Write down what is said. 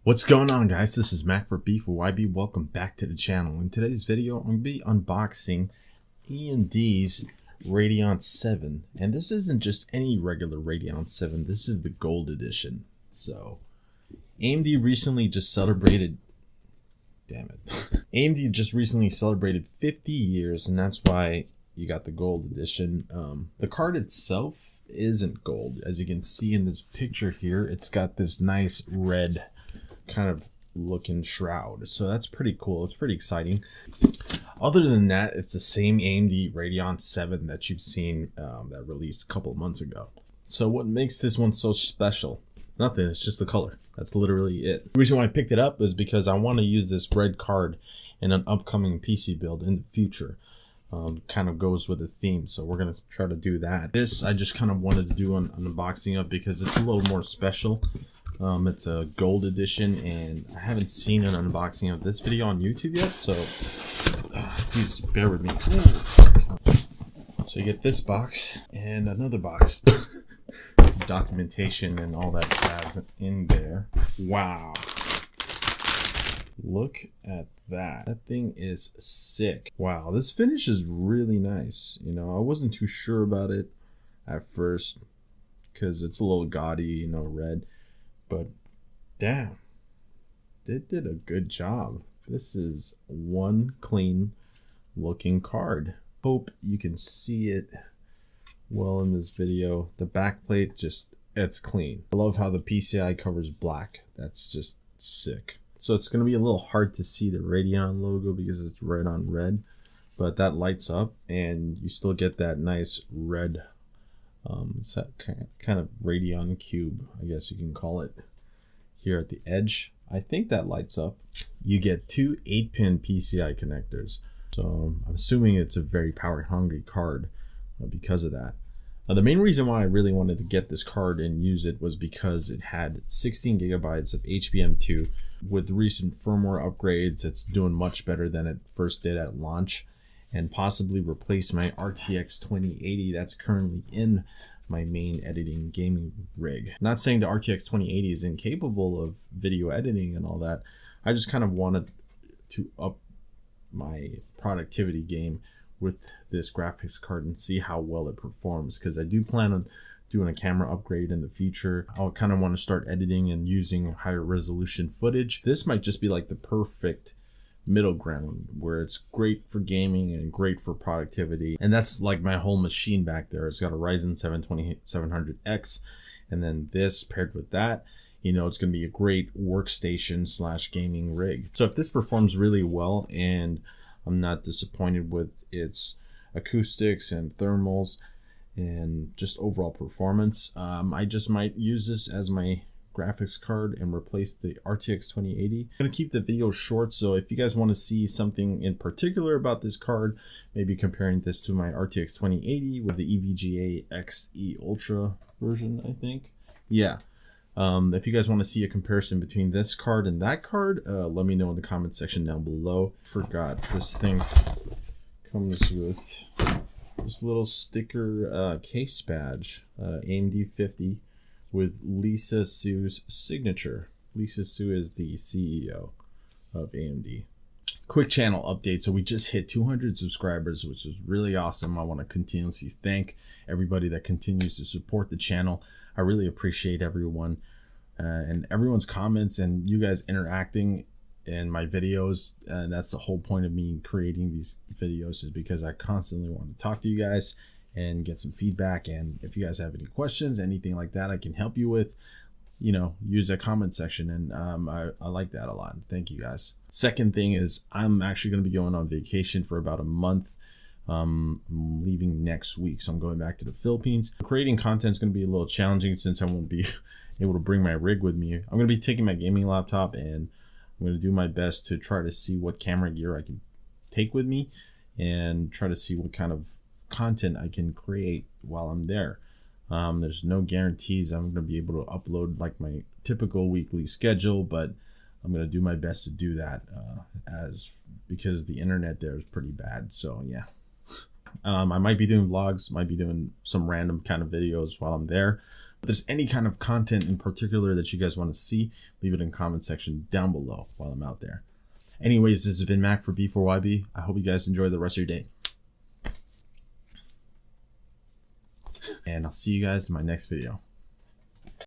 What's going on, guys? This is Mac for B for YB. Welcome back to the channel. In today's video, I'm going to be unboxing AMD's Radeon VII. And this isn't just any regular Radeon VII. This is the gold edition. So, AMD recently just celebrated... Damn it. AMD just recently celebrated 50 years, and that's why you got the gold edition. The card itself isn't gold. As you can see in this picture here, it's got this nice red kind of looking shroud, so that's pretty cool. It's pretty exciting. Other than that, it's the same AMD Radeon VII that you've seen that released a couple of months ago. So what makes this one so special? Nothing. It's just the color. That's literally it. The reason why I picked it up is because I want to use this red card in an upcoming PC build in the future. Kind of goes with the theme, so we're gonna try to do that. This I just kind of wanted to do an unboxing of because it's a little more special. It's a gold edition, and I haven't seen an unboxing of this video on YouTube yet, so please bear with me. So you get this box and another box. Documentation and all that jazz in there. Wow. Look at that. That thing is sick. Wow, this finish is really nice. You know, I wasn't too sure about it at first because it's a little gaudy, you know, red. But damn, they did a good job. This is one clean looking card. Hope you can see it well in this video. The back plate, just, it's clean. I love how the PCI covers black. That's just sick. So it's going to be a little hard to see the Radeon logo because it's red on red, but that lights up and you still get that nice red it's that kind of Radeon cube, I guess you can call it, here at the edge. I think that lights up. You get two 8-pin PCI connectors. So I'm assuming it's a very power hungry card because of that. The main reason why I really wanted to get this card and use it was because it had 16 gigabytes of HBM2. With recent firmware upgrades, it's doing much better than it first did at launch, and possibly replace my RTX 2080 that's currently in my main editing gaming rig. Not saying the RTX 2080 is incapable of video editing and all that. I just kind of wanted to up my productivity game with this graphics card and see how well it performs, because I do plan on doing a camera upgrade in the future. I'll kind of want to start editing and using higher resolution footage. This might just be like the perfect middle ground where it's great for gaming and great for productivity. And that's like my whole machine back there. It's got a Ryzen 7 2700X, and then this paired with that, you know, it's going to be a great workstation slash gaming rig. So if this performs really well and I'm not disappointed with its acoustics and thermals and just overall performance, I just might use this as my graphics card and replace the RTX 2080. I'm going to keep the video short, so if you guys want to see something in particular about this card, maybe comparing this to my RTX 2080 with the EVGA XE Ultra version, I think. Yeah. If you guys want to see a comparison between this card and that card, let me know in the comment section down below. Forgot this thing comes with this little sticker case badge, AMD 50 with Lisa Su's signature. Lisa Su is the CEO of AMD. Quick channel update. So we just hit 200 subscribers, which is really awesome. I want to continuously thank everybody that continues to support the channel. I really appreciate everyone and everyone's comments and you guys interacting in my videos. And that's the whole point of me creating these videos, is because I constantly want to talk to you guys and get some feedback. And if you guys have any questions, anything like that I can help you with, you know, use that comment section. And I like that a lot. Thank you guys. Second thing is I'm actually going to be going on vacation for about a month. I'm leaving next week, so I'm going back to the Philippines. Creating content is going to be a little challenging since I won't be able to bring my rig with me. I'm going to be taking my gaming laptop, and I'm going to do my best to try to see what camera gear I can take with me and try to see what kind of content I can create while I'm there. There's no guarantees I'm going to be able to upload like my typical weekly schedule, but I'm going to do my best to do that because the internet there is pretty bad. So yeah. I might be doing vlogs, might be doing some random kind of videos while I'm there, If there's any kind of content in particular that you guys want to see, leave it in the comment section down below while I'm out there. Anyways, this has been Mac for B4YB. I hope you guys enjoy the rest of your day. And I'll see you guys in my next video.